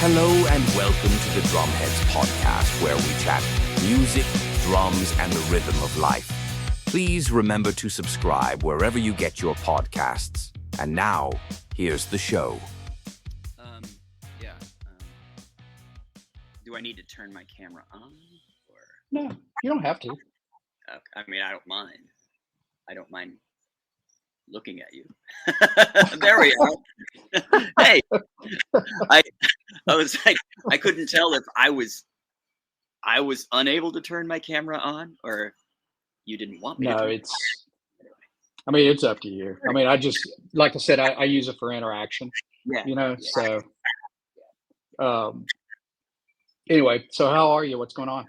Hello and welcome to the Drumheads podcast, where we chat music, drums, and the rhythm of life. Please remember to subscribe wherever you get your podcasts. And now, here's the show. Yeah. Do I need to turn my camera on? Or No, you don't have to. I mean, I don't mind. I don't mind looking at you. There we are. Hey, I was like, I couldn't tell if I was unable to turn my camera on, or you didn't want me to. No, turn it's up to you. I mean, like I said, I use it for interaction, Yeah. so, anyway, so how are you? What's going on?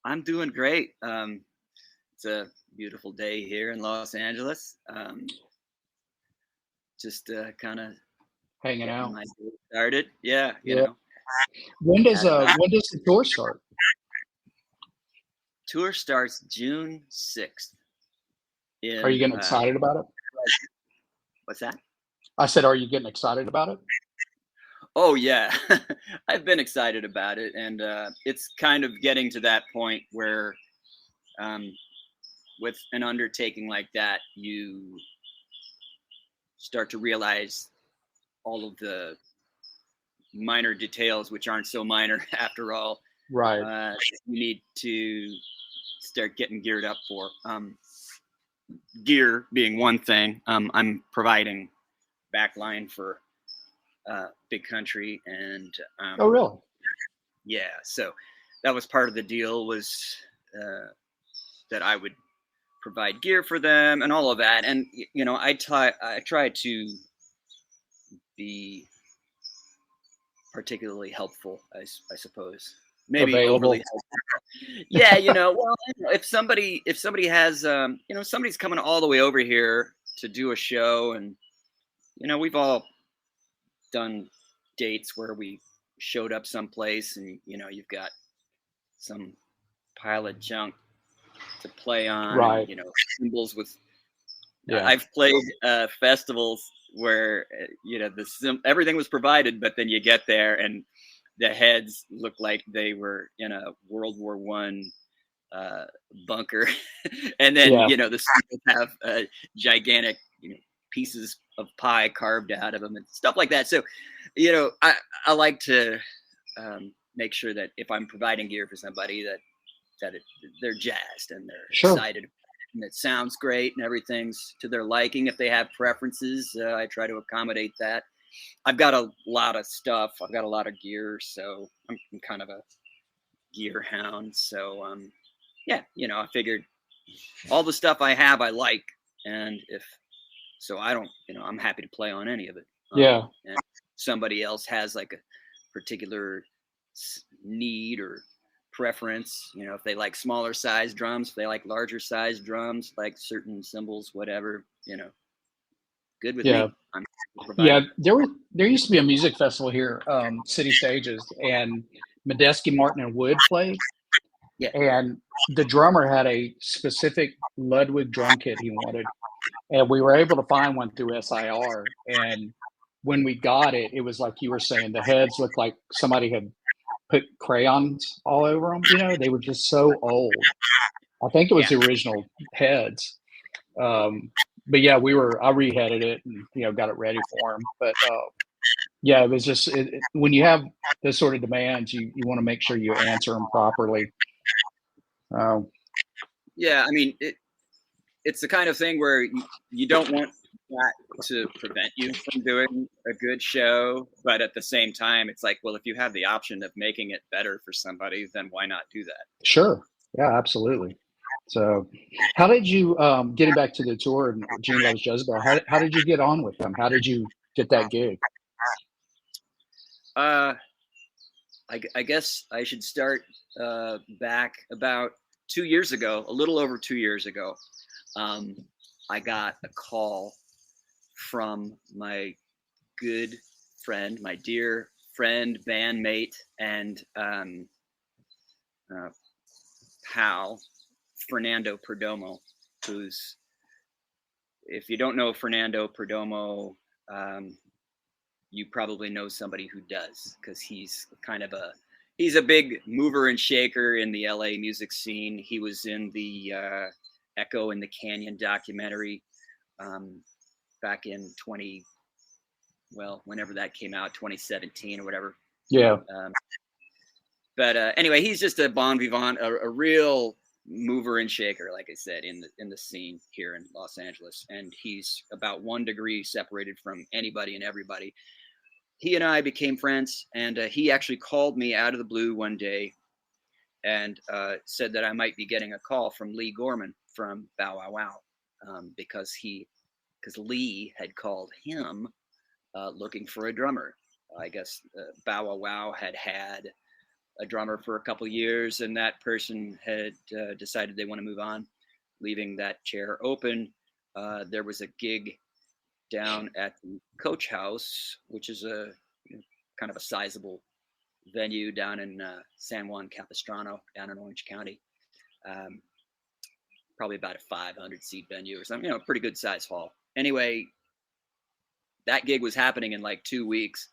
I'm doing great. It's a beautiful day here in Los Angeles. Just kind of Hanging out. my day started. Yeah, you Yeah. know. When does the tour start? Tour starts June 6th. Are you getting excited about it? What's that? I said, are you getting excited about it? Oh yeah, I've been excited about it, and it's kind of getting to that point where, with an undertaking like that, you start to realize all of the minor details, which aren't so minor after all. Right. You need to start getting geared up for. Gear being one thing. I'm providing backline for Big Country, and Oh, really? yeah, so that was part of the deal, was that I would provide gear for them and all of that. And you know, I try to be particularly helpful, I suppose. Maybe Available. overly helpful. Yeah, you know, well, if somebody has somebody's coming all the way over here to do a show, and you know, we've all done dates where we showed up someplace and you know, you've got some pile of junk to play on, Right. and, you know, cymbals with Yeah. I've played festivals where you know, everything was provided, but then you get there and the heads look like they were in a World War I bunker, and then Yeah. you know, the cymbals have gigantic, you know, pieces of pie carved out of them and stuff like that. So, you know, I like to make sure that if I'm providing gear for somebody, they're jazzed and they're Sure. excited, and it sounds great and everything's to their liking. If they have preferences, I try to accommodate that. I've got a lot of stuff. I've got a lot of gear, so I'm kind of a gear hound. So yeah, you know, I figured all the stuff I have I like, and I don't, you know, I'm happy to play on any of it. Yeah. And somebody else has like a particular need or preference, you know, if they like smaller size drums, if they like larger size drums, like certain cymbals, whatever, you know, good with Yeah. me. I'm Yeah, providing. there used to be a music festival here, City Stages, and Medeski, Martin, and Wood played, Yeah. and the drummer had a specific Ludwig drum kit he wanted, and we were able to find one through SIR. And when we got it, it was like you were saying, the heads looked like somebody had put crayons all over them. You know, they were just so old. I think it was Yeah. the original heads. But yeah, I reheaded it and, you know, got it ready for him. But yeah, it was just when you have those sort of demands, you want to make sure you answer them properly. Yeah. I mean, it's the kind of thing where you don't want that to prevent you from doing a good show, but at the same time, it's like, well, if you have the option of making it better for somebody, then why not do that? Sure. Yeah, absolutely. So, how did you getting back to the tour and Gene Loves Jezebel? How did you get on with them? How did you get that gig? I guess I should start back about 2 years ago, a little over 2 years ago. I got a call from my good friend, my dear friend, bandmate, and pal, Fernando Perdomo, who's, if you don't know Fernando Perdomo, you probably know somebody who does, because he's a big mover and shaker in the LA music scene. He was in the Echo in the Canyon documentary back in whenever that came out, 2017 or whatever. Yeah. But anyway, he's just a bon vivant, a real mover and shaker, like I said, in the scene here in Los Angeles. And he's about 1 degree separated from anybody and everybody. He and I became friends, and he actually called me out of the blue one day and said that I might be getting a call from Lee Gorman from Bow Wow Wow, because Lee had called him looking for a drummer. I guess Bow Wow Wow had a drummer for a couple years, and that person had decided they want to move on, leaving that chair open. There was a gig down at the Coach House, which is a kind of a sizable venue down in San Juan Capistrano, down in Orange County. Probably about a 500 seat venue or something, pretty good size hall. Anyway, that gig was happening in like 2 weeks,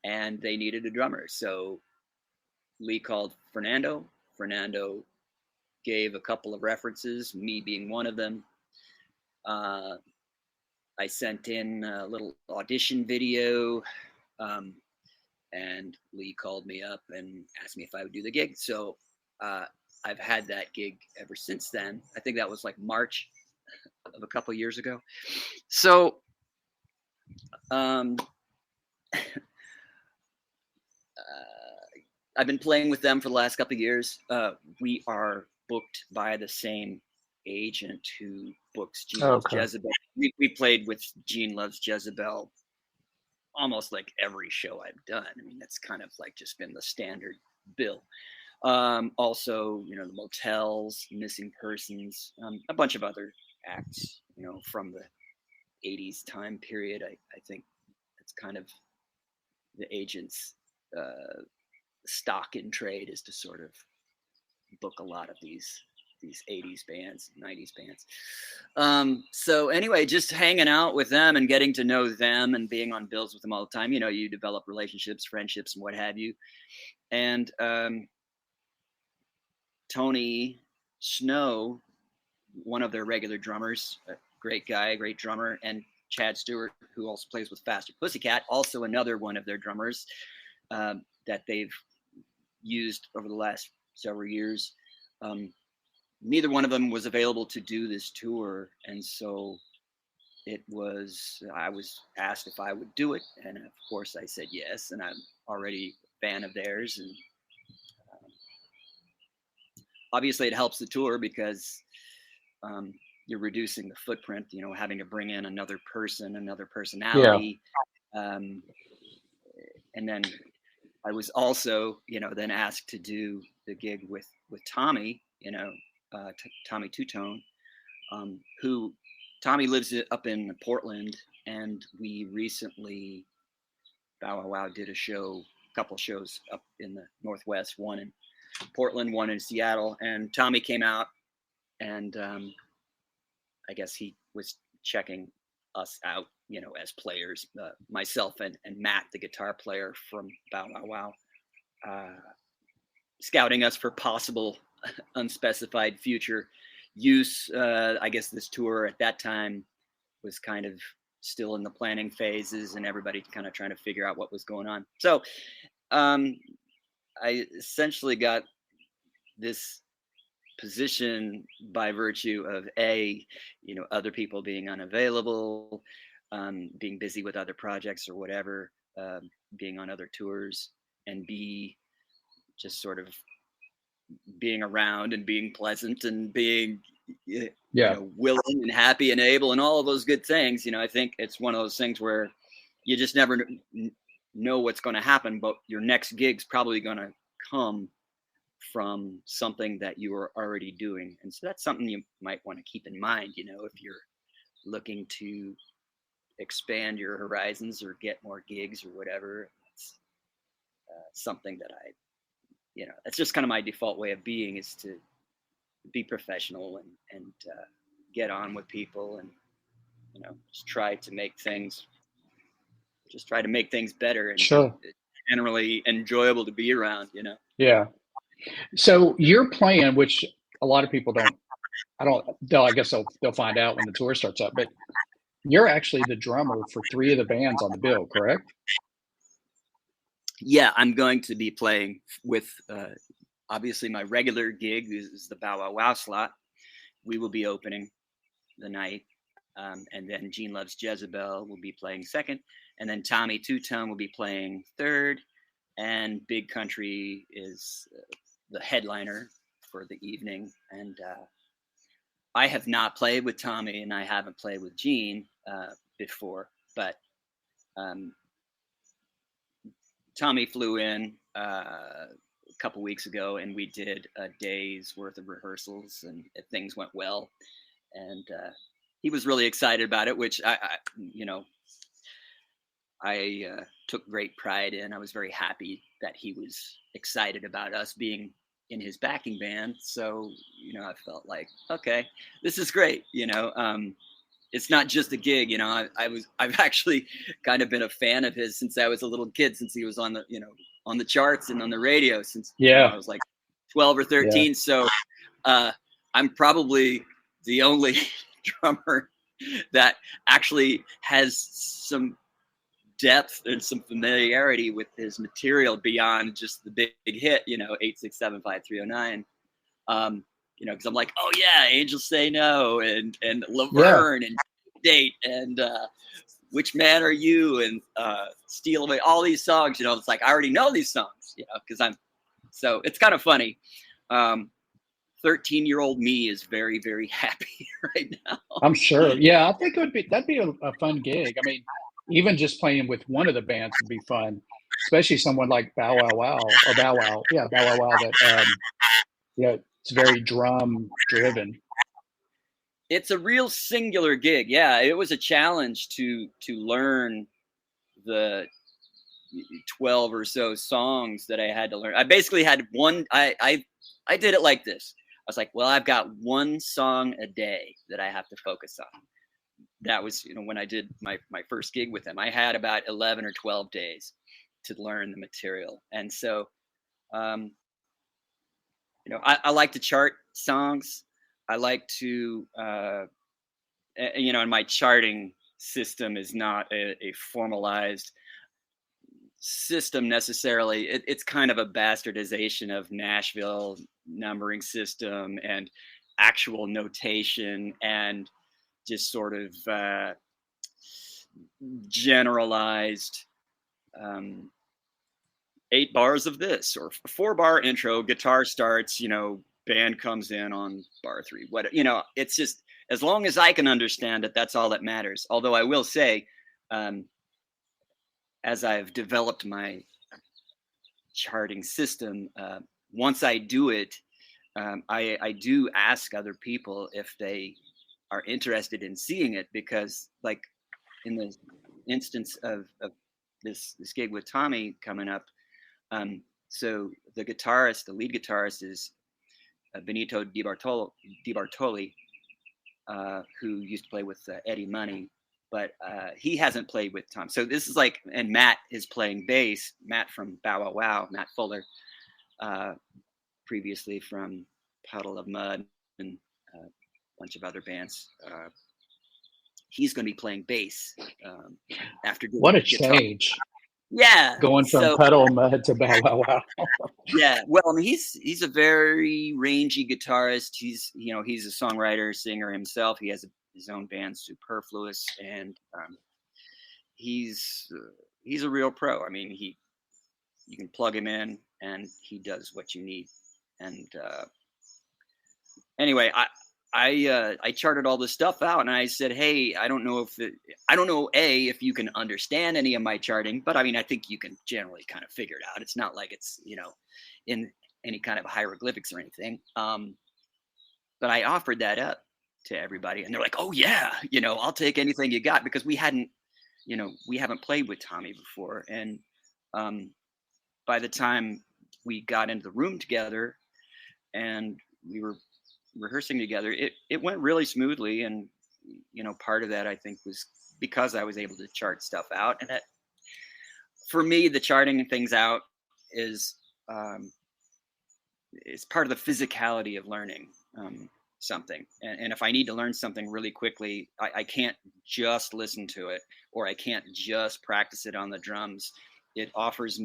and they needed a drummer. So Lee called Fernando. Fernando gave a couple of references, me being one of them. I sent in a little audition video, and Lee called me up and asked me if I would do the gig. So I've had that gig ever since then. I think that was like March of a couple of years ago. So I've been playing with them for the last couple of years. We are booked by the same agent who books Gene Loves Jezebel. We played with Gene Loves Jezebel almost like every show I've done. I mean, that's kind of like just been the standard bill. Also, the Motels, Missing Persons, a bunch of other acts, from the 80s time period. I think it's kind of the agent's stock in trade is to sort of book a lot of these 80s bands, 90s bands. So anyway, just hanging out with them and getting to know them and being on bills with them all the time. You develop relationships, friendships, and what have you. And Tony Snow, one of their regular drummers, a great guy, great drummer, and Chad Stewart, who also plays with Faster Pussycat, also another one of their drummers that they've used over the last several years. Neither one of them was available to do this tour, and so I was asked if I would do it, and of course I said yes, and I'm already a fan of theirs, and obviously it helps the tour because you're reducing the footprint, having to bring in another person, another personality. Yeah. And then I was also, then asked to do the gig with Tommy, Tommy Two-Tone, who Tommy lives up in Portland, and we recently, Bow Wow Wow did a couple shows up in the Northwest, one in Portland, one in Seattle, and Tommy came out, and I guess he was checking us out, as players, myself and Matt, the guitar player from Bow Wow Wow, scouting us for possible unspecified future use. I guss this tour at that time was kind of still in the planning phases, and everybody kind of trying to figure out what was going on. So I essentially got this position by virtue of other people being unavailable, being busy with other projects or whatever, being on other tours, and B, just sort of being around and being pleasant and being willing and happy and able and all of those good things. I think it's one of those things where you just never know what's going to happen, but your next gig's probably going to come from something that you are already doing. And so that's something you might want to keep in mind, if you're looking to expand your horizons or get more gigs or whatever. It's something that that's just kind of my default way of being, is to be professional and get on with people and, just try to make things just try to make things better and Sure. generally enjoyable to be around, Yeah. So you're playing, which a lot of people don't. I guess they'll find out when the tour starts up. But you're actually the drummer for 3 of the bands on the bill, correct? Yeah, I'm going to be playing with obviously my regular gig is the Bow Wow Wow slot. We will be opening the night. And then Gene Loves Jezebel will be playing second. And then Tommy Two Tone will be playing third. And Big Country is the headliner for the evening. And I have not played with Tommy and I haven't played with Gene before. But Tommy flew in a couple weeks ago and we did a day's worth of rehearsals and things went well. And he was really excited about it, which I took great pride in. I was very happy that he was excited about us being in his backing band. So, I felt like, okay, this is great. It's not just a gig, I've actually kind of been a fan of his since I was a little kid, since he was on the charts and on the radio since I was like 12 or 13. Yeah. So I'm probably the only drummer that actually has some depth and some familiarity with his material beyond just the big hit, 8675309. Because I'm like, oh yeah, Angels Say No and Laverne and Date and Which Man Are You and Steal Away, all these songs. It's like I already know these songs, because so it's kind of funny. 13-year-old me is very, very happy right now. I'm sure. Yeah, I think that'd be a fun gig. I mean, even just playing with one of the bands would be fun, especially someone like Bow Wow Wow or Bow Wow. Yeah, Bow Wow Wow. That it's very drum driven. It's a real singular gig. Yeah, it was a challenge to learn the 12 or so songs that I had to learn. I basically had one. I did it like this. I was like, well, I've got one song a day that I have to focus on. That was, when I did my first gig with him, I had about 11 or 12 days to learn the material. And so, I like to chart songs. I like to, and my charting system is not a formalized system necessarily. It's kind of a bastardization of Nashville numbering system and actual notation and just sort of generalized 8 bars of this or 4-bar intro, guitar starts, band comes in on bar 3. It's just, as long as I can understand it, that's all that matters. Although I will say, as I've developed my charting system, once I do it, I do ask other people if they are interested in seeing it, because like in the instance of this gig with Tommy coming up, so the lead guitarist is Benito DiBartoli, who used to play with Eddie Money, but he hasn't played with Tom. So this is like, and Matt is playing bass. Matt from Bow Wow Wow, Matt Fuller, previously from Puddle of Mud and a bunch of other bands. He's going to be playing bass after doing what a guitar. Change. Yeah, going from Puddle of Mud to Bow Wow Wow. Yeah, well, I mean, he's a very rangy guitarist. He's a songwriter, singer himself. He has his own band, Superfluous, and he's a real pro. I mean, you can plug him in, and he does what you need. And anyway, I charted all this stuff out, and I said, hey, I don't know if you can understand any of my charting, but I mean, I think you can generally kind of figure it out. It's not like it's in any kind of hieroglyphics or anything. But I offered that up to everybody, and they're like, oh yeah, I'll take anything you got, because we haven't played with Tommy before, and by the time we got into the room together and we were rehearsing together, it went really smoothly. And part of that, I think, was because I was able to chart stuff out, and for me, the charting things out is part of the physicality of learning something. And if I need to learn something really quickly, I can't just listen to it, or I can't just practice it on the drums. It offers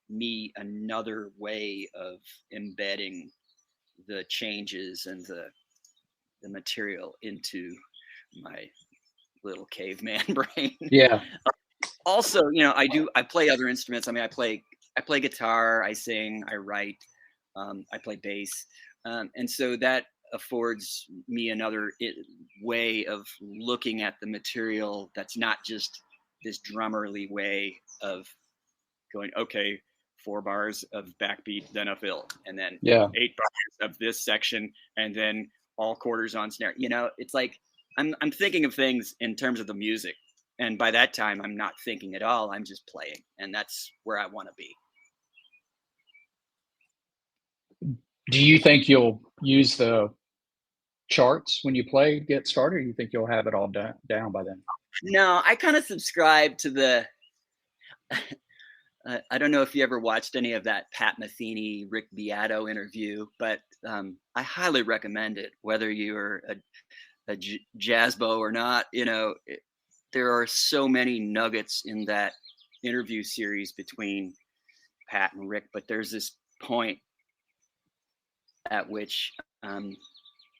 me another way of embedding the changes and the material into my little caveman brain. Yeah. Also, I play other instruments. I mean, I play guitar, I sing, I write, I play bass. And so that affords me another way of looking at the material that's not just this drummerly way of going, okay, 4 bars of backbeat, then a fill, and then 8 bars of this section, and then all quarters on snare. It's like I'm thinking of things in terms of the music. And by that time, I'm not thinking at all. I'm just playing. And that's where I want to be. Do you think you'll use the charts when you play get started, or you think you'll have it all down by then? No, I kind of subscribe to the I don't know if you ever watched any of that Pat Metheny, Rick Beato interview, but I highly recommend it, whether you're a jazzbo or not. There are so many nuggets in that interview series between Pat and Rick, but there's this point at which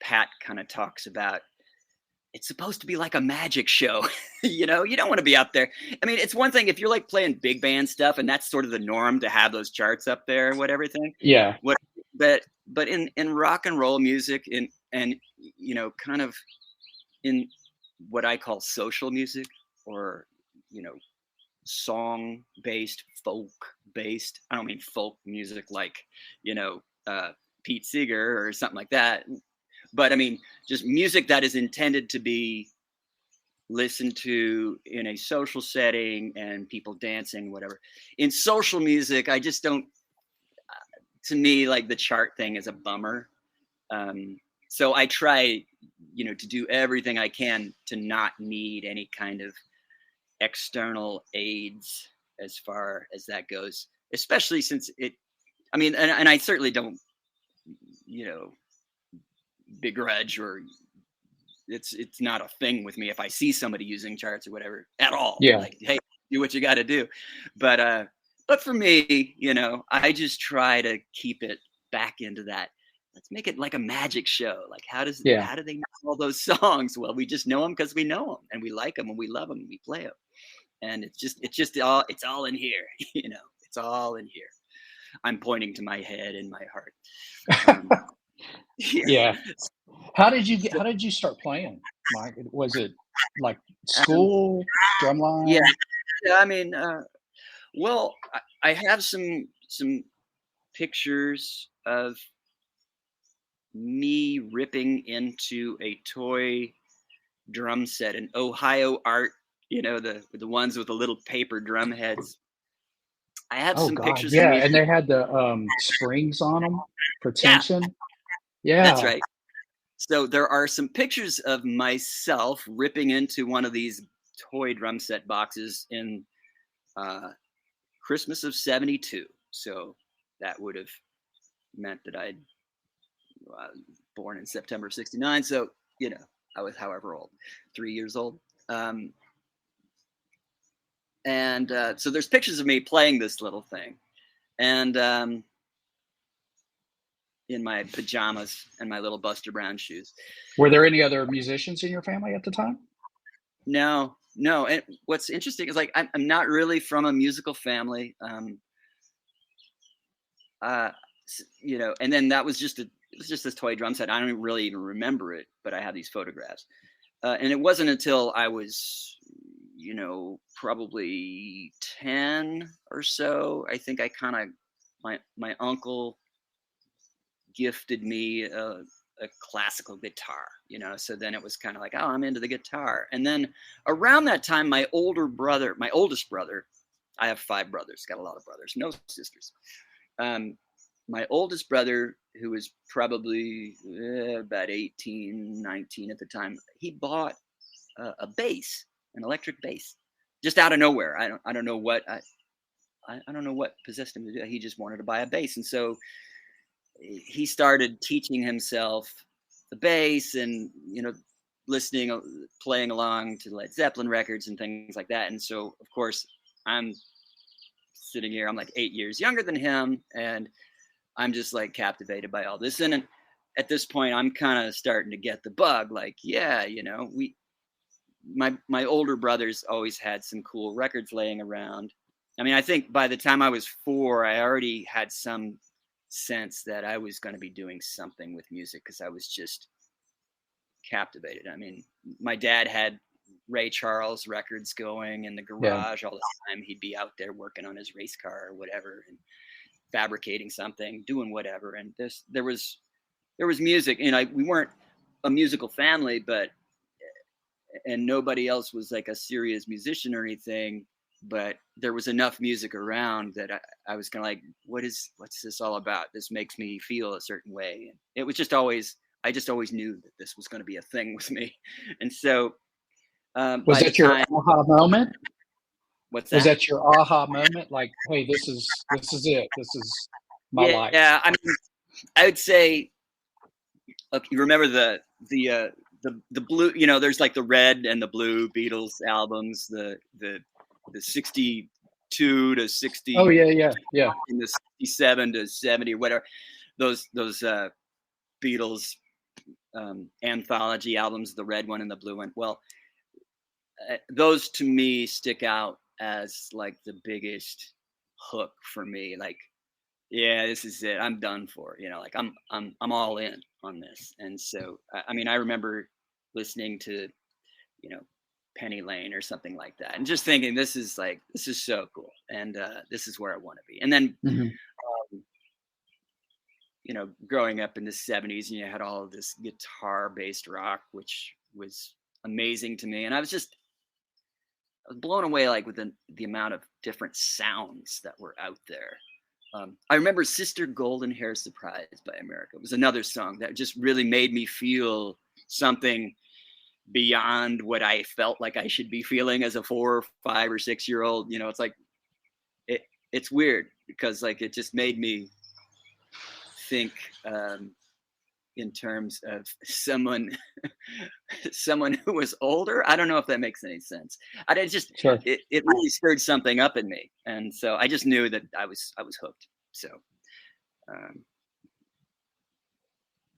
Pat kind of talks about it's supposed to be like a magic show. You don't want to be up there. I mean, it's one thing if you're like playing big band stuff and that's sort of the norm to have those charts up there and everything. Yeah. But in rock and roll music and kind of in what I call social music, or song based, folk based. I don't mean folk music like Pete Seeger or something like that, but I mean just music that is intended to be listened to in a social setting and people dancing, whatever. In social music, I just don't. To me, like the chart thing is a bummer. So I try, to do everything I can to not need any kind of external aids as far as that goes, especially since and I certainly don't, begrudge, or it's not a thing with me if I see somebody using charts or whatever at all. Yeah. Like, hey, do what you got to do. But for me, I just try to keep it back into that. Let's make it like a magic show. Like, how do they know all those songs? Well, we just know them because we know them and we like them and we love them and we play them. And it's all in here. It's all in here. I'm pointing to my head and my heart. Yeah. How did you start playing, Mike? Was it like school, drumline? Yeah. I mean, well, I have some pictures of me ripping into a toy drum set, an Ohio Art, the ones with the little paper drum heads. I have some pictures. Yeah, and they had the springs on them for tension. Yeah, that's right. So there are some pictures of myself ripping into one of these toy drum set boxes in Christmas of '72. So that would have meant that I'd born in September '69. So I was however old, 3 years old. And so there's pictures of me playing this little thing, and in my pajamas and my little Buster Brown shoes. Were there any other musicians in your family at the time? No. And what's interesting is like I'm not really from a musical family. And then it was just this toy drum set. I don't really even remember it, but I have these photographs. And it wasn't until I was, probably 10 or so, I think I kind of, my uncle gifted me a classical guitar, so then it was kind of like, oh, I'm into the guitar. And then around that time, my oldest brother, I have 5 brothers, got a lot of brothers, no sisters. My oldest brother, who was probably about 18, 19 at the time, he bought a bass, an electric bass, just out of nowhere. I don't know what. I don't know what possessed him to do. He just wanted to buy a bass, and so he started teaching himself the bass, and listening, playing along to Led Zeppelin records and things like that. And so, of course, I'm sitting here. I'm like 8 years younger than him, and I'm just like captivated by all this. And at this point, I'm kind of starting to get the bug. Like, yeah, my older brothers always had some cool records laying around. I mean, I think by the time I was 4, I already had some sense that I was going to be doing something with music, because I was just captivated. I mean, my dad had Ray Charles records going in the garage all the time. He'd be out there working on his race car or whatever, and fabricating something, doing whatever. And there was music. We weren't a musical family, and nobody else was like a serious musician or anything, but there was enough music around that I was kind of like, what's this all about? This makes me feel a certain way. And it was just always, I just always knew that this was going to be a thing with me. And so, was that your aha moment? What's that? Was that your aha moment? Like, hey, this is it. This is my life. Yeah. I mean, I would say, look, you remember the blue, there's like the red and the blue Beatles albums, the 62 to 60. Oh yeah. In the 67 to 70 or whatever, those Beatles anthology albums, the red one and the blue one. Well, those to me stick out as like the biggest hook for me. Like, yeah, this is it. I'm done for. Like I'm all in on this. And so, I mean, I remember listening to, Penny Lane or something like that, and just thinking, this is so cool, and this is where I want to be. And then, growing up in the 70s, and you had all of this guitar-based rock, which was amazing to me, and I was blown away, like, with the amount of different sounds that were out there. I remember Sister Golden Hair Surprise by America was another song that just really made me feel something beyond what I felt like I should be feeling as a 4, 5, or 6 year old. It's like, it's weird, because like it just made me think in terms of someone who was older. I don't know if that makes any sense. Sure. It really stirred something up in me, and so I just knew that I was hooked. So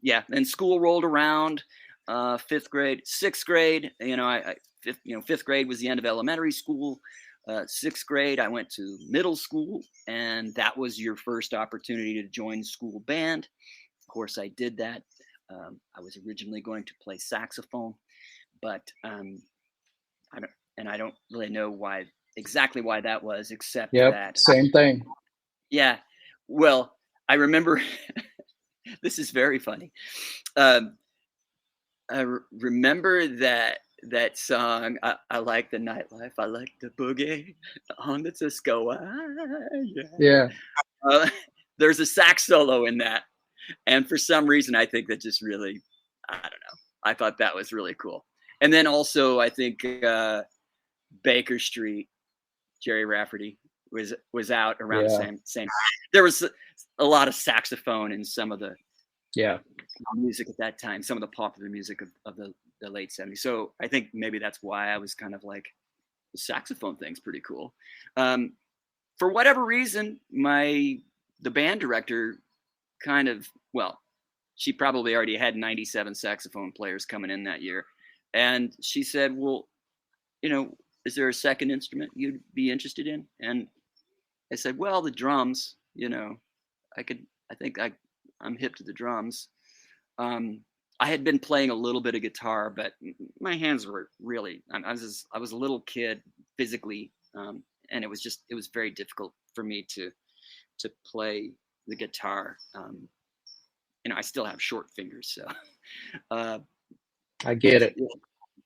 yeah, and school rolled around. 5th grade, 6th grade, fifth grade was the end of elementary school. 6th grade, I went to middle school, and that was your first opportunity to join school band. Of course, I did that. I was originally going to play saxophone, but I don't really know exactly why that was, except that same thing. Yeah, well, I remember. This is very funny. I remember that song. I like the nightlife. I like the boogie on the Cisco. Yeah. There's a sax solo in that, and for some reason, I think that just really, I don't know. I thought that was really cool. And then also, I think Baker Street, Jerry Rafferty was out around the same. There was a lot of saxophone in some of the music at that time, some of the popular music of the late 70s. So I think maybe that's why I was kind of like, the saxophone thing's pretty cool. For whatever reason, the band director she probably already had 97 saxophone players coming in that year. And she said, well, is there a second instrument you'd be interested in? And I said, well, the drums, I'm hip to the drums. I had been playing a little bit of guitar, but my hands were really, I was a little kid physically. And it was very difficult for me to play the guitar. I still have short fingers, so. I get it.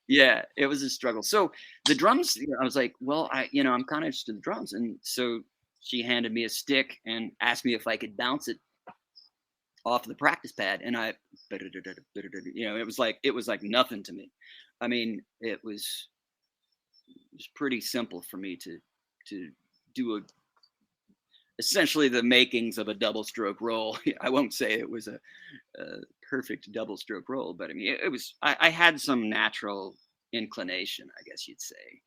Yeah, it was a struggle. So the drums, I was like, well, I'm kind of interested in the drums. And so she handed me a stick and asked me if I could bounce it off the practice pad. And it was like nothing to me. I mean, it was pretty simple for me to do essentially the makings of a double stroke roll. I won't say it was a perfect double stroke roll, but I mean, it was, I had some natural inclination, I guess you'd say.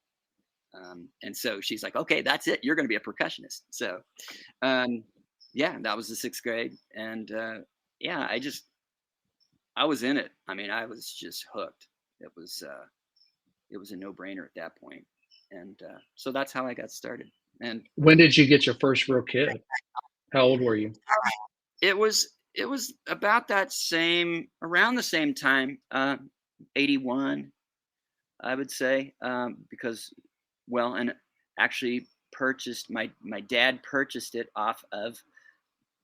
And so she's like, okay, that's it. You're going to be a percussionist. So, yeah, that was the 6th grade. And, yeah, I was in it. I mean, I was just hooked. It was a no-brainer at that point. And, so that's how I got started. And When did you get your first real kit? How old were you? it was about around the same time, 81, I would say, because, well, and actually my dad purchased it off of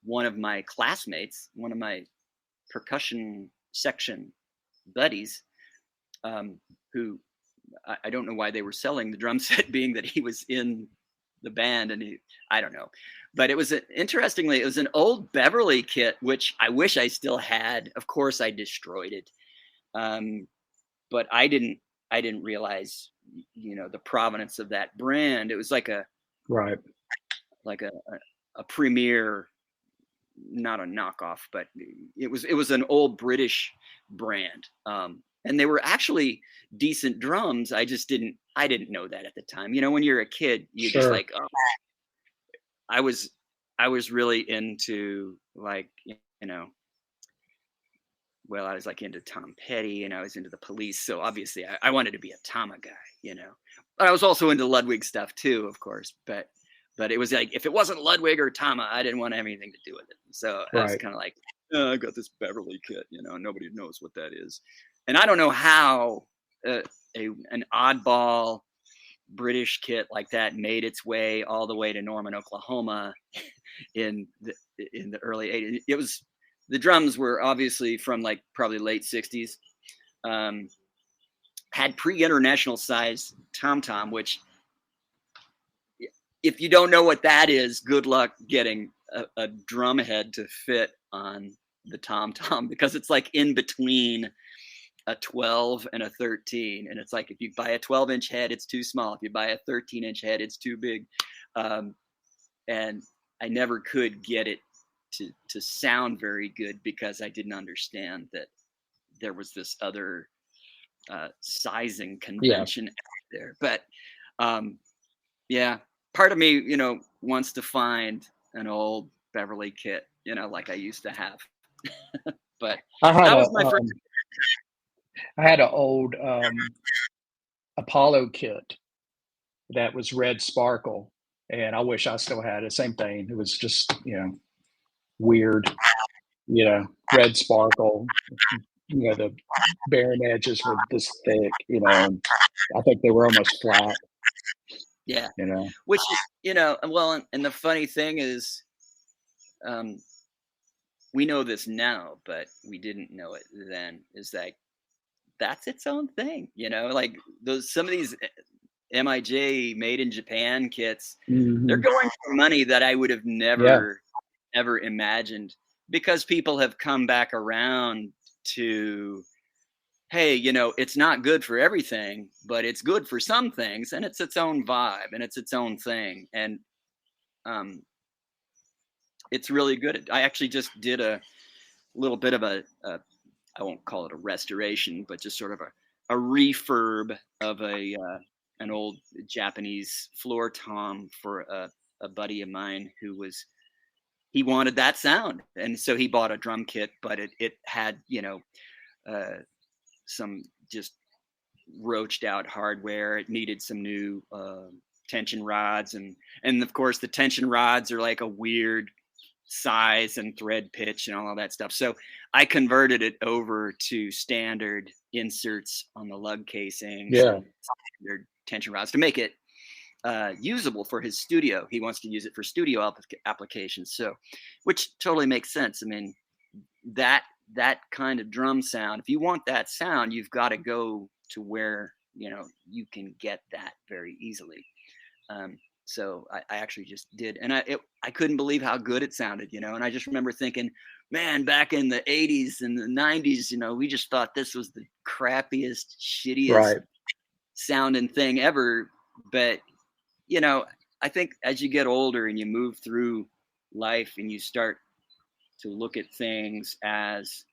one of my classmates, one of my percussion section buddies, who I don't know why they were selling the drum set, being that he was in the band, and I don't know. But it was interestingly, it was an old Beverly kit, which I wish I still had. Of course, I destroyed it, but I didn't realize, the provenance of that brand. It was like a premier, not a knockoff, but it was an old British brand, and they were actually decent drums. I didn't know that at the time. When you're a kid, you're just like, oh. I was really into, like, well, I was like into Tom Petty, and I was into the Police. So obviously I wanted to be a Tama guy, but I was also into Ludwig stuff too, of course. But it was like, if it wasn't Ludwig or Tama, I didn't want to have anything to do with it. So I was kind of like, oh, I got this Beverly kit, nobody knows what that is. And I don't know how an oddball British kit like that made its way all the way to Norman, Oklahoma in the early 80s. The drums were obviously from like probably late 60s. Had pre-international size tom-tom, which, if you don't know what that is, good luck getting a drum head to fit on the tom-tom, because it's like in between a 12 and a 13. And it's like, if you buy a 12-inch head, it's too small. If you buy a 13-inch head, it's too big. And I never could get it to sound very good, because I didn't understand that there was this other sizing convention out there. But yeah, part of me, wants to find an old Beverly kit, like I used to have. But that was my first. I had an old Apollo kit that was red sparkle, and I wish I still had it. Same thing. It was just, weird, red sparkle. The barren edges were this thick, and I think they were almost flat. Yeah. Which is, well, and the funny thing is, we know this now, but we didn't know it then, is that that's its own thing, like some of these MIJ made in Japan kits, they're going for money that I would have never ever imagined, because people have come back around to, hey, it's not good for everything, but it's good for some things, and it's its own vibe, and it's its own thing. And it's really good. I actually just did a little bit of I won't call it a restoration, but just sort of a refurb of an old Japanese floor tom for a buddy of mine he wanted that sound. And so he bought a drum kit, but it had, some just roached out hardware. It needed some new tension rods. And of course the tension rods are like a weird size and thread pitch and all of that stuff. So I converted it over to standard inserts on the lug casing, standard tension rods, to make it usable for his studio. He wants to use it for studio applications. So, which totally makes sense. I mean, that kind of drum sound, if you want that sound, you've got to go to where, you can get that very easily. So I actually just did, and I couldn't believe how good it sounded, and I just remember thinking, man, back in the 80s and the 90s, we just thought this was the crappiest, shittiest sounding thing ever. But, I think as you get older and you move through life and you start to look at things as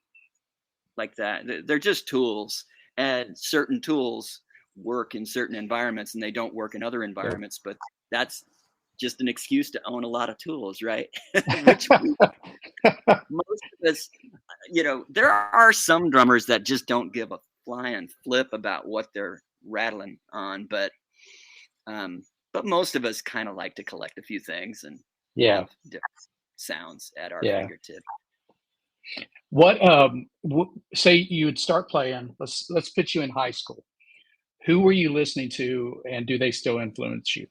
like that. They're just tools, and certain tools work in certain environments and they don't work in other environments, but that's just an excuse to own a lot of tools, right? Which most of us, there are some drummers that just don't give a flying flip about what they're rattling on, but most of us kind of like to collect a few things and have different sounds at our fingertips. What say you would start playing, let's put you in high school. Who were you listening to, and do they still influence you?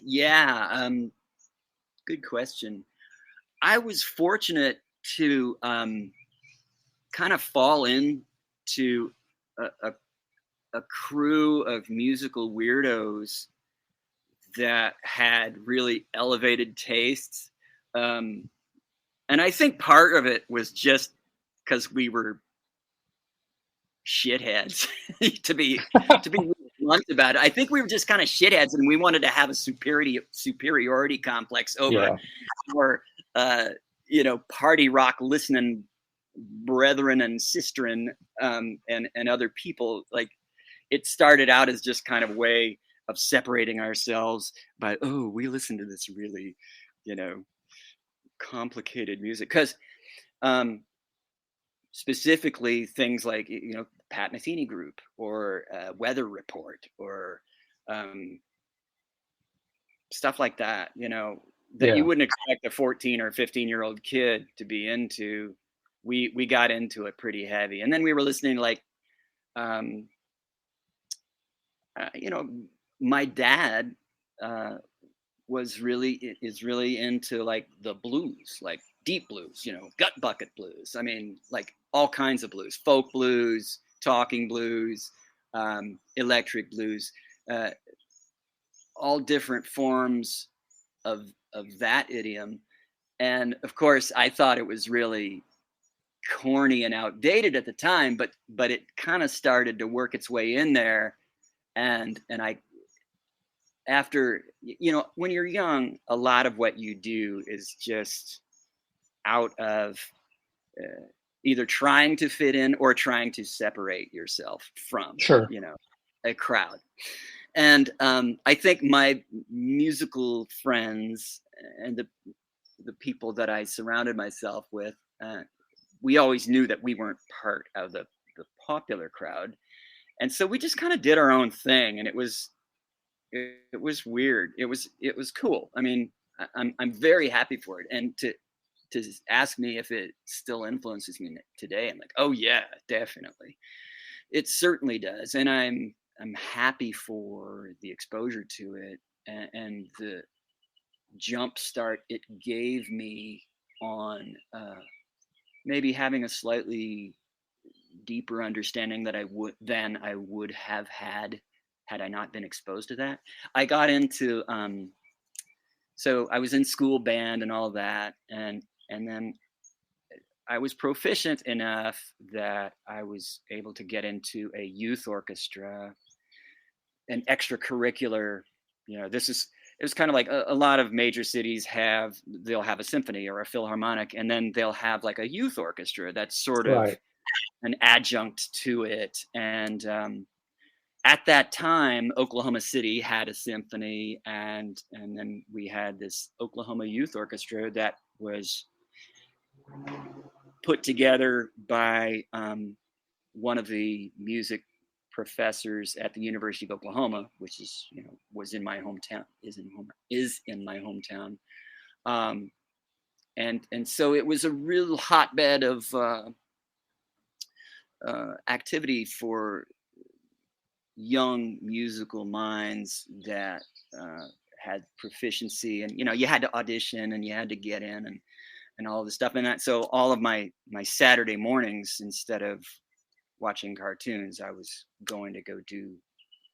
Yeah, good question. I was fortunate to kind of fall into a crew of musical weirdos that had really elevated tastes. And I think part of it was just because we were shitheads, to be really blunt about it. I think we were just kind of shitheads, and we wanted to have a superiority complex over party rock listening brethren and sisterin and other people. Like, it started out as just kind of a way of separating ourselves by, we listen to this really, complicated music. Because specifically things like, Pat Metheny Group or Weather Report or stuff like that, that you wouldn't expect a 14 or 15-year-old kid to be into. We got into it pretty heavy. And then we were listening to, like, my dad is really into, like, the blues, like deep blues, gut bucket blues. I mean, like all kinds of blues, folk blues, talking blues, electric blues, all different forms of that idiom. And of course, I thought it was really corny and outdated at the time, but it kind of started to work its way in there. And I, after, when you're young, a lot of what you do is just out of either trying to fit in or trying to separate yourself from, a crowd. And I think my musical friends and the people that I surrounded myself with, we always knew that we weren't part of the popular crowd. And so we just kind of did our own thing, and it was weird. It was cool. I mean, I'm very happy for it. And to ask me if it still influences me today, I'm like, oh yeah, definitely. It certainly does. And I'm happy for the exposure to it and the jump start it gave me on maybe having a slightly deeper understanding that I would have had I not been exposed to that. I got into so I was in school band and all that, and then I was proficient enough that I was able to get into a youth orchestra, an extracurricular. It was kind of like a lot of major cities they'll have a symphony or a philharmonic, and then they'll have like a youth orchestra that's sort of an adjunct to it. And at that time, Oklahoma City had a symphony, and then we had this Oklahoma Youth Orchestra that was put together by one of the music professors at the University of Oklahoma, which is, was in my hometown, is in my hometown. And so it was a real hotbed of activity for young musical minds that had proficiency, and you had to audition and you had to get in and all this stuff. And that, so all of my Saturday mornings, instead of watching cartoons, I was going to go do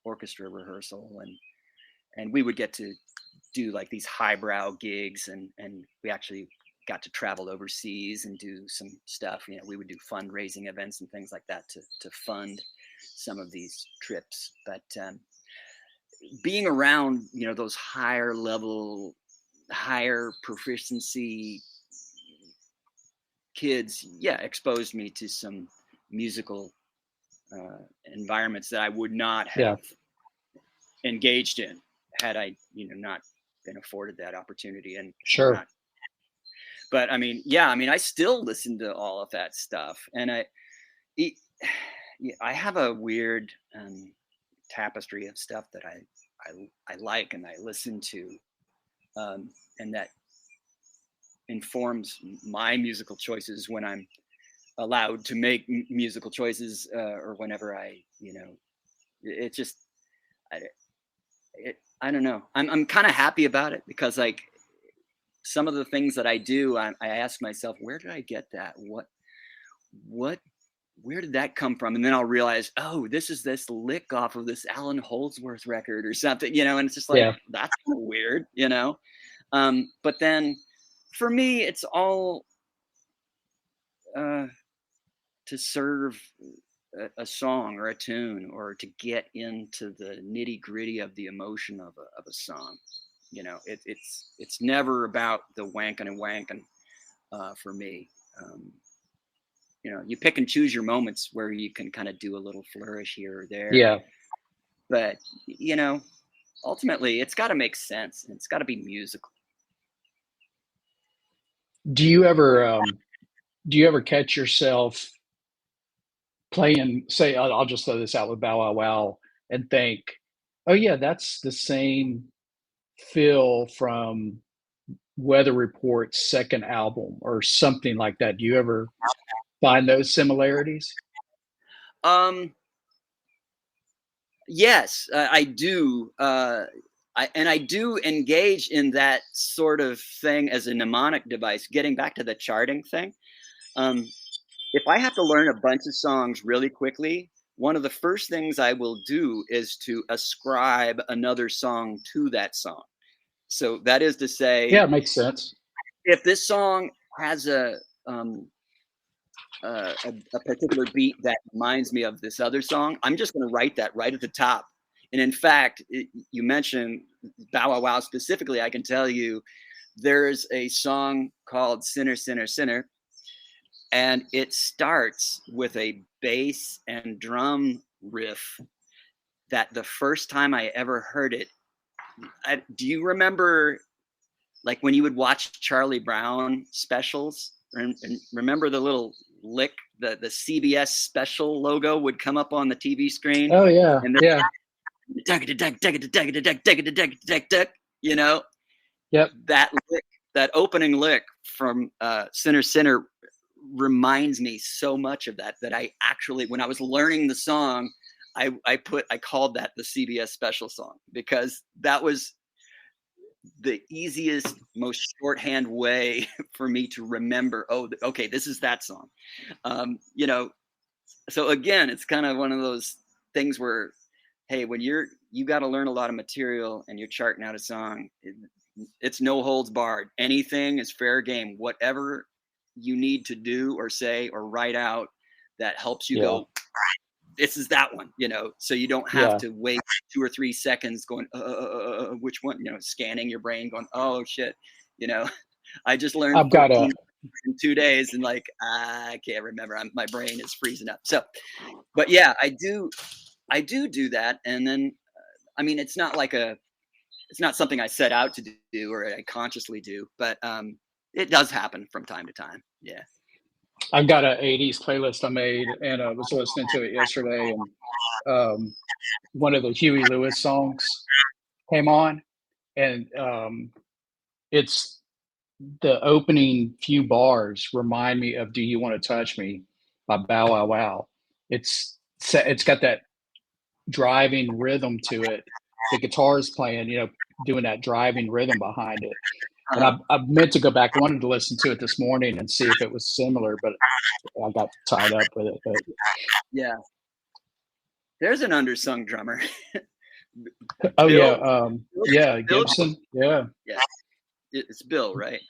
orchestra rehearsal, and we would get to do like these highbrow gigs, and we actually got to travel overseas and do some stuff. We would do fundraising events and things like that to fund some of these trips. But being around, those higher level higher proficiency kids, exposed me to some musical environments that I would not have engaged in had I, not been afforded that opportunity. And Sure. But I mean, I still listen to all of that stuff, and I have a weird tapestry of stuff that I like and I listen to, and that informs my musical choices when I'm allowed to make musical choices, or whenever it just, I don't know. I'm kind of happy about it, because like some of the things that I do, I ask myself, where did I get that? Where did that come from? And then I'll realize, oh, this is this lick off of this Alan Holdsworth record or something, and it's just like, that's kind of weird, but then for me, it's all to serve a song or a tune, or to get into the nitty gritty of the emotion of a song. It's never about the wanking and wanking for me. You pick and choose your moments where you can kind of do a little flourish here or there. Yeah. But, ultimately it's got to make sense, and it's got to be musical. Do you ever catch yourself playing, say, I'll just throw this out with Bow Wow Wow, and think, oh yeah, that's the same feel from Weather Report's second album or something like that? Do you ever find those similarities? Yes, I do. I do engage in that sort of thing as a mnemonic device. Getting back to the charting thing, if I have to learn a bunch of songs really quickly, one of the first things I will do is to ascribe another song to that song. So that is to say, yeah, it makes sense. If this song has a particular beat that reminds me of this other song, I'm just going to write that right at the top. And in fact, you mentioned Bow Wow Wow specifically. I can tell you there's a song called Sinner, Sinner, Sinner, and it starts with a bass and drum riff that the first time I ever heard it, do you remember like when you would watch Charlie Brown specials, and remember the little lick, the CBS special logo would come up on the TV screen? Oh yeah, and yeah. Yep. That lick, that opening lick from Sinner Sinner reminds me so much of that I actually, when I was learning the song, I called that the CBS special song, because that was the easiest, most shorthand way for me to remember, oh, okay, this is that song. So again, it's kind of one of those things where, hey, when you got to learn a lot of material and you're charting out a song, it's no holds barred. Anything is fair game. Whatever you need to do or say or write out that helps you go, this is that one, so you don't have to wait 2 or 3 seconds going, which one, scanning your brain going, oh shit, I just learned I've got in 2 days, and like, I can't remember. My brain is freezing up. So, but yeah, I do that. And then, I mean, it's not something I set out to do or I consciously do, but it does happen from time to time. Yeah. I've got an 80s playlist I made, and I was listening to it yesterday, and one of the Huey Lewis songs came on, and it's the opening few bars remind me of "Do You Want to Touch Me" by Bow Wow Wow. It's got that driving rhythm to it. The guitar's playing, doing that driving rhythm behind it. And I meant to go back. I wanted to listen to it this morning and see if it was similar, but I got tied up with it. But yeah, there's an undersung drummer. Oh Bill? yeah, Bill? Gibson. Yeah, it's Bill, right?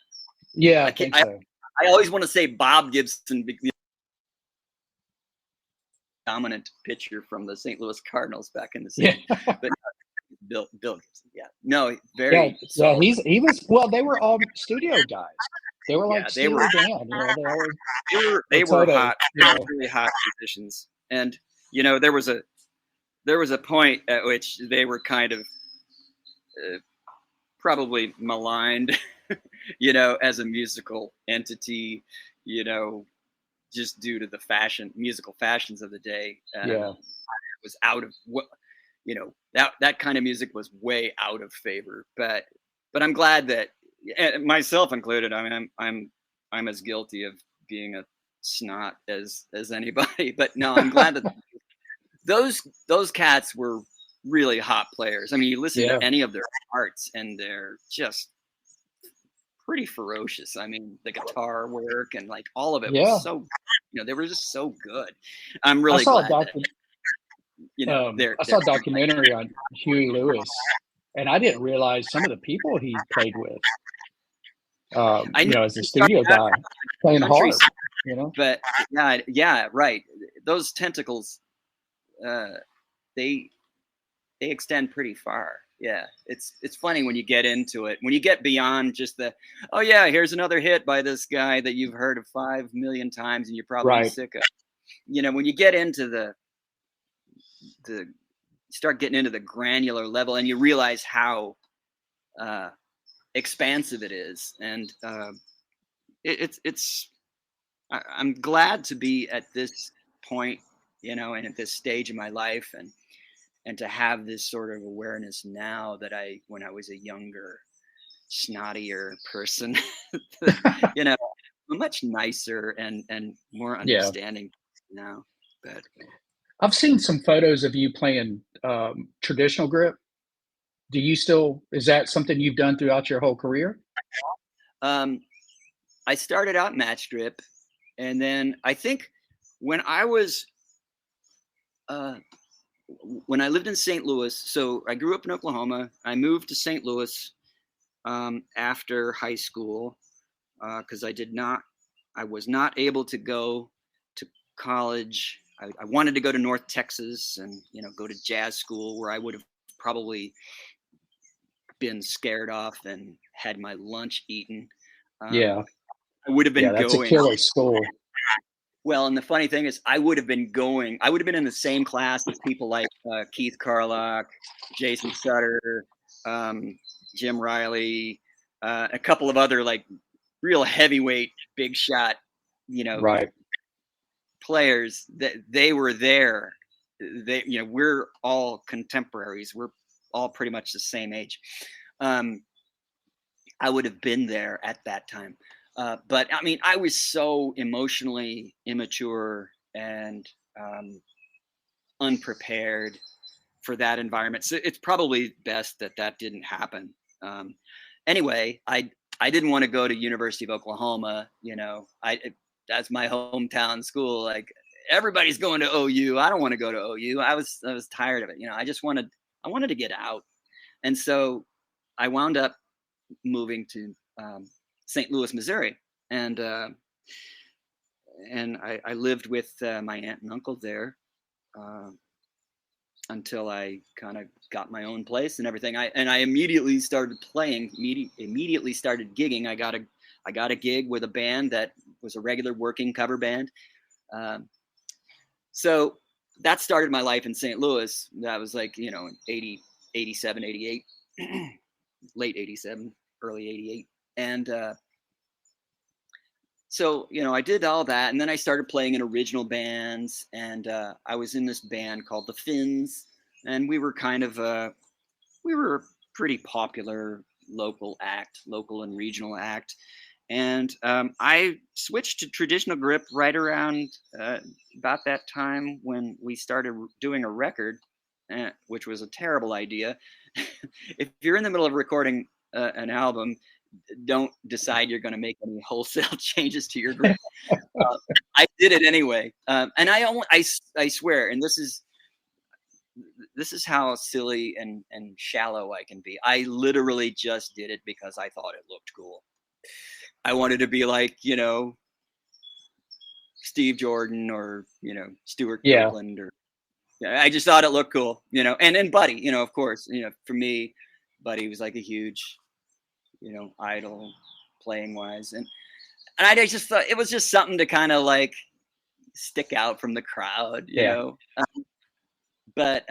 yeah. I think so. I always want to say Bob Gibson, dominant pitcher from the St. Louis Cardinals back in the 60s. But Bill Gibson, yeah. No, Yeah, very yeah, solid. he was well. They were all studio guys. They were like Yeah, they were Steely Dan. they would were try to, hot, really hot musicians. And there was a point at which they were kind of probably maligned, as a musical entity, you know, just due to the musical fashions of the day. yeah. It was out of what, that kind of music was way out of favor. But I'm glad that, and myself included. I mean, I'm as guilty of being a snot as anybody. But no, I'm glad that those cats were really hot players. I mean, you listen Yeah. to any of their parts, and they're just pretty ferocious. I mean, the guitar work and like all of it Yeah. was so, they were just so good. I'm I really saw a glad that, they're I saw a documentary on Huey Lewis, and I didn't realize some of the people he played with. I know As a he studio started out guy playing country, harp. but yeah, right. Those tentacles, they they extend pretty far. Yeah, it's funny when you get into it, when you get beyond just oh yeah, here's another hit by this guy that you've heard of 5 million times and you're probably Right. sick of. When you get into the start getting into the granular level, and you realize how expansive it is, and it's I'm glad to be at this point, and at this stage in my life, and to have this sort of awareness now that when I was a younger, snottier person, much nicer and more Yeah. understanding now. But I've seen some photos of you playing traditional grip. Is that something you've done throughout your whole career? I started out match grip, and then I think when I was when I lived in St. Louis, so I grew up in Oklahoma. I moved to St. Louis after high school because I was not able to go to college. I wanted to go to North Texas and go to jazz school, where I would have probably been scared off and had my lunch eaten. Yeah. I would have Yeah, been that's a going. killer school. Well, and the funny thing is, I would have been in the same class as people like Keith Carlock, Jason Sutter, Jim Riley, a couple of other like real heavyweight, big shot, Right. players. That they were there. We're all contemporaries. We're all pretty much the same age. I would have been there at that time. But I mean, I was so emotionally immature and unprepared for that environment. So it's probably best that didn't happen. Anyway, I didn't want to go to University of Oklahoma. That's my hometown school. Like everybody's going to OU. I don't want to go to OU. I was tired of it. I wanted to get out, and so I wound up moving to St. Louis, Missouri, and I lived with my aunt and uncle there until I kind of got my own place and everything. I immediately started playing. Immediately started gigging. I got a gig with a band that was a regular working cover band. So that started my life in St. Louis. That was like in 87, 88, late 87, early 88, and so I did all that, and then I started playing in original bands, and I was in this band called the Finns, and we were a pretty popular local and regional act, and I switched to traditional grip right around about that time when we started doing a record, which was a terrible idea. If you're in the middle of recording an album, don't decide you're going to make any wholesale changes to your grip. I did it anyway, and I swear, and this is how silly and shallow I can be. I literally just did it because I thought it looked cool. I wanted to be like Steve Jordan or Stuart Copeland, or I just thought it looked cool, and Buddy, of course, for me, but he was like a huge, idol playing wise. And I just thought it was just something to kind of like stick out from the crowd, you know? But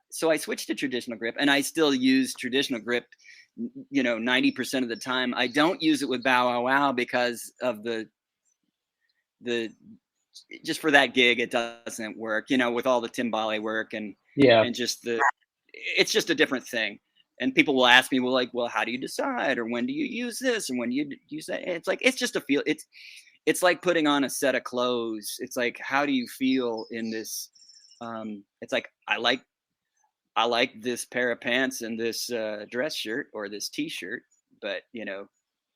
so I switched to traditional grip, and I still use traditional grip, 90% of the time. I don't use it with Bow Wow Wow because of the just for that gig, it doesn't work, with all the timbale work and just it's just a different thing. And people will ask me, well, how do you decide? Or when do you use this? And when do you use that? It's like, it's just a feel. It's like putting on a set of clothes. It's like, how do you feel in this? It's like, I like this pair of pants and this dress shirt or this t-shirt, but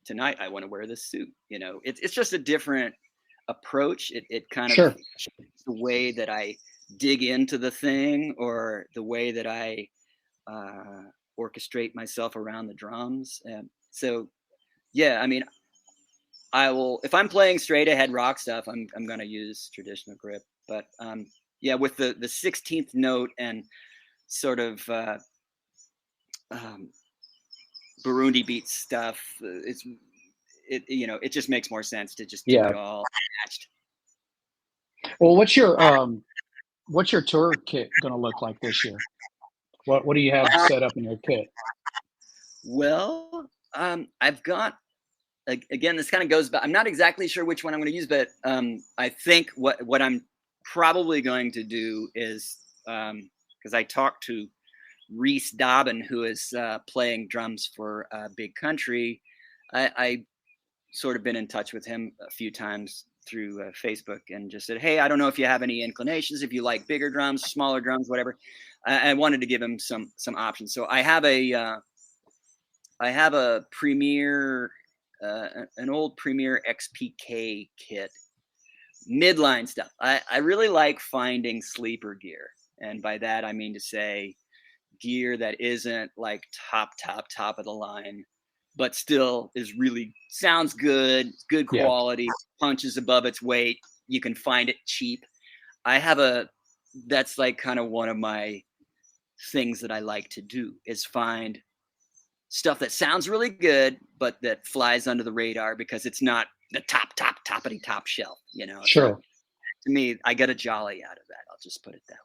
tonight I want to wear this suit. It's just a different approach. It kind of changes the way that I dig into the thing, or the way that I orchestrate myself around the drums. And so, yeah, I mean, I will, if I'm playing straight ahead rock stuff, I'm going to use traditional grip, but yeah, with the 16th note and sort of Burundi beat stuff, it just makes more sense to just do it all matched. Well, what's your tour kit going to look like this year? What do you have set up in your kit? Well, I've got, again, this kind of goes back. I'm not exactly sure which one I'm going to use, but I think what I'm probably going to do is, because I talked to Reese Dobbin, who is playing drums for Big Country. I sort of been in touch with him a few times through Facebook, and just said, hey, I don't know if you have any inclinations, if you like bigger drums, smaller drums, whatever. I wanted to give him some options. So I have a Premier, an old Premier XPK kit, midline stuff. I really like finding sleeper gear, and by that I mean to say gear that isn't like top of the line, but still sounds good quality, punches above its weight. You can find it cheap. That's like kind of one of my things that I like to do, is find stuff that sounds really good, but that flies under the radar because it's not the toppity top shelf, Sure. So, to me, I get a jolly out of that. I'll just put it that way.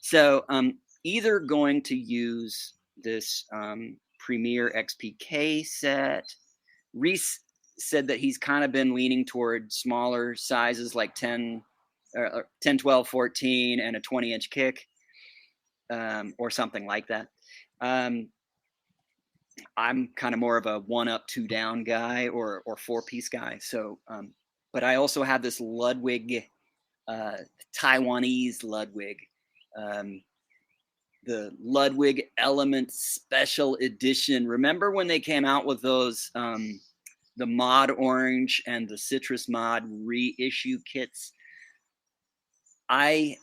So either going to use this Premier XPK set. Reese said that he's kind of been leaning toward smaller sizes, like 10, 12, 14, and a 20-inch kick, or something like that. I'm kind of more of a 1 up, 2 down guy, or 4-piece guy. So, but I also have this Ludwig, Taiwanese Ludwig, the Ludwig Element Special Edition. Remember when they came out with those, the Mod Orange and the Citrus Mod reissue kits? I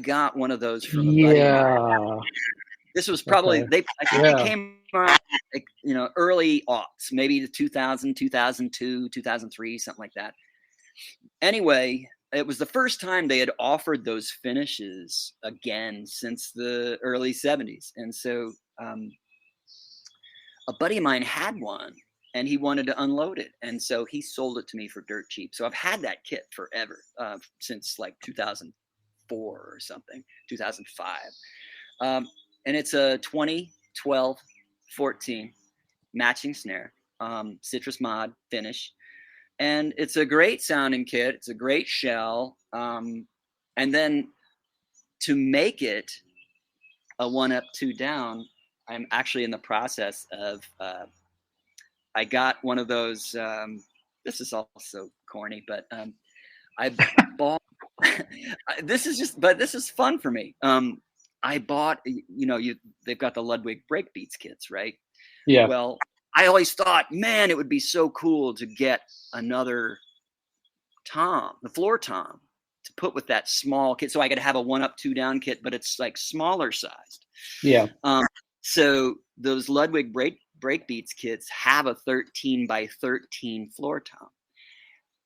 got one of those from a buddy of mine. This was probably, I think they came around, early aughts, maybe the 2000, 2002, 2003, something like that. Anyway, it was the first time they had offered those finishes again since the early 70s. And so a buddy of mine had one, and he wanted to unload it. And so he sold it to me for dirt cheap. So I've had that kit forever, since like 2004 or something, 2005. And it's a 20, 12, 14 matching snare, Citrus Mod finish. And it's a great sounding kit. It's a great shell. And then to make it a 1 up, 2 down, I'm actually in the process of, I got one of those, this is also corny, but I bought, this is fun for me. I bought, they've got the Ludwig breakbeats kits, right? Yeah. Well, I always thought, man, it would be so cool to get another tom, the floor tom, to put with that small kit, so I could have a 1 up, 2 down kit, but it's like smaller sized. Yeah. So those Ludwig breakbeats kits have a 13 by 13 floor tom.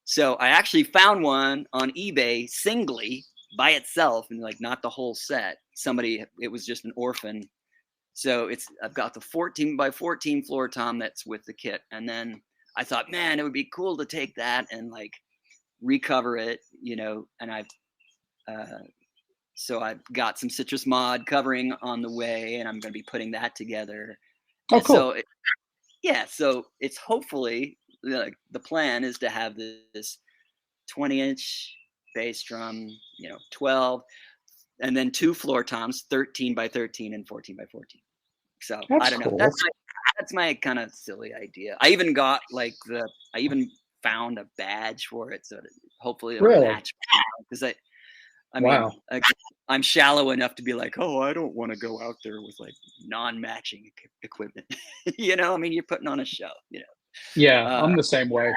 So I actually found one on eBay singly by itself, and like not the whole set. It was just an orphan So I've got the 14 by 14 floor tom that's with the kit. And then I thought, man, it would be cool to take that and like recover it, and so I've got some citrus mod covering on the way, and I'm going to be putting that together. Oh, And cool. so so it's hopefully the plan is to have this 20-inch bass drum, 12, and then 2 floor toms, 13 by 13 and 14 by 14. So That's I don't know. cool. That's my kind of silly idea. I even got I even found a badge for it, so hopefully it'll Really? match. Because I Wow. mean, I'm shallow enough to be like, oh, I don't want to go out there with like non-matching equipment. I mean, you're putting on a show. Yeah, I'm the same way.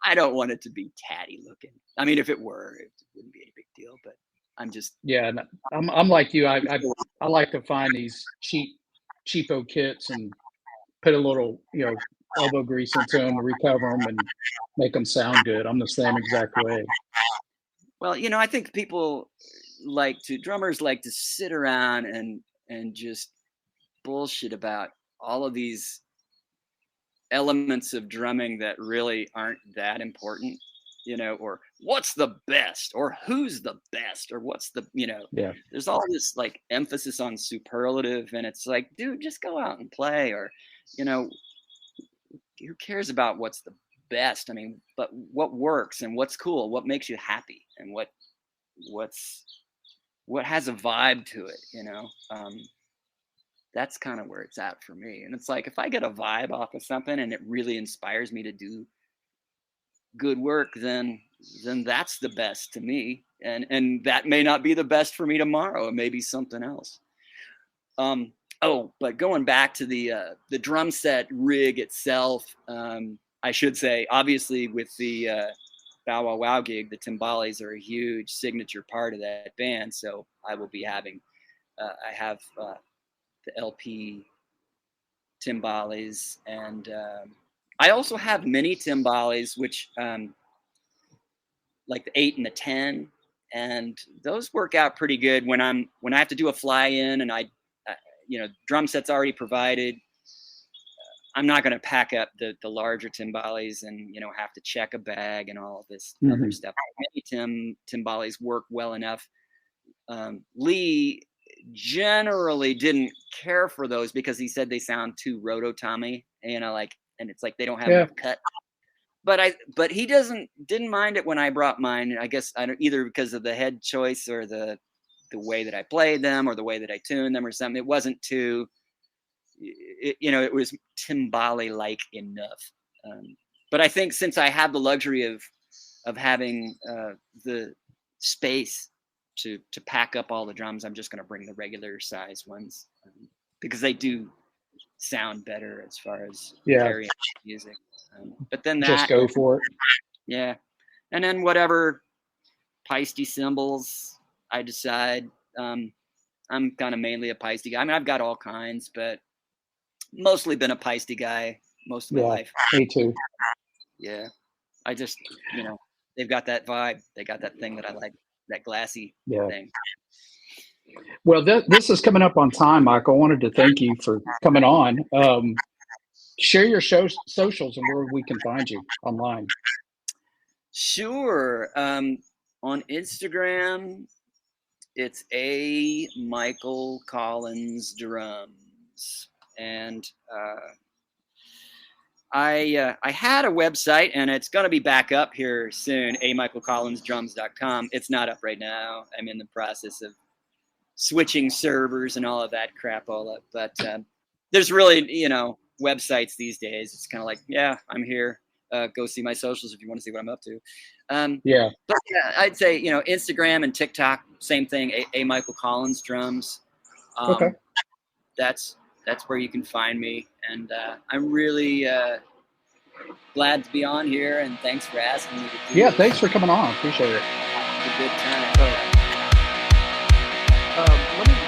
I don't want it to be tatty looking. I mean, if it were, it wouldn't be any big deal. But I'm just I'm like you. I like to find these cheapo kits and put a little elbow grease into them, recover them, and make them sound good. I'm the same exact way. Well, I think drummers like to sit around and just bullshit about all of these elements of drumming that really aren't that important, or what's the best, or who's the best, or what's the, Yeah. There's all this like emphasis on superlative, and it's like, dude, just go out and play, or, who cares about what's the best? I mean, but what works and what's cool, what makes you happy, and what has a vibe to it, that's kind of where it's at for me. And it's like, if I get a vibe off of something and it really inspires me to do good work, then that's the best to me. And that may not be the best for me tomorrow. It may be something else. But going back to the drum set rig itself, I should say, obviously with the Bow Wow Wow gig, the timbales are a huge signature part of that band. So I will be having, I have the LP timbales, and I also have mini timbales, which like the 8 and the 10, and those work out pretty good when I have to do a fly in, and drum set's already provided. I'm not going to pack up the larger timbales and have to check a bag and all of this other stuff. Mini timbales work well enough. Lee generally didn't care for those because he said they sound too rototommy, and it's like they don't have enough cut. But he didn't mind it when I brought mine. I guess either because of the head choice or the way that I played them or the way that I tuned them or something. It wasn't too, it was timbale-like enough. But I think since I have the luxury of having the space to pack up all the drums, I'm just going to bring the regular size ones because they do sound better as far as carrying music. But then just go for it. Yeah. And then whatever Peisty cymbals I decide. I'm kind of mainly a Peisty guy. I mean, I've got all kinds, but mostly been a Peisty guy most of my life. Me too. Yeah. I just, they've got that vibe. They got that thing that I like, that glassy thing. Well, this is coming up on time, Mike. I wanted to thank you for coming on. Share your socials and where we can find you online. Sure. On Instagram, it's A Michael Collins Drums, and I had a website, and it's going to be back up here soon. AMichaelCollinsDrums.com. It's not up right now. I'm in the process of switching servers and all of that crap all up. But there's really, websites these days. It's kind of like, I'm here. Go see my socials if you want to see what I'm up to. But I'd say, Instagram and TikTok, same thing. A Michael Collins Drums. Okay. That's where you can find me. And I'm really glad to be on here. And thanks for asking me to do this. Thanks for coming on. Appreciate it. It's a good time. Let me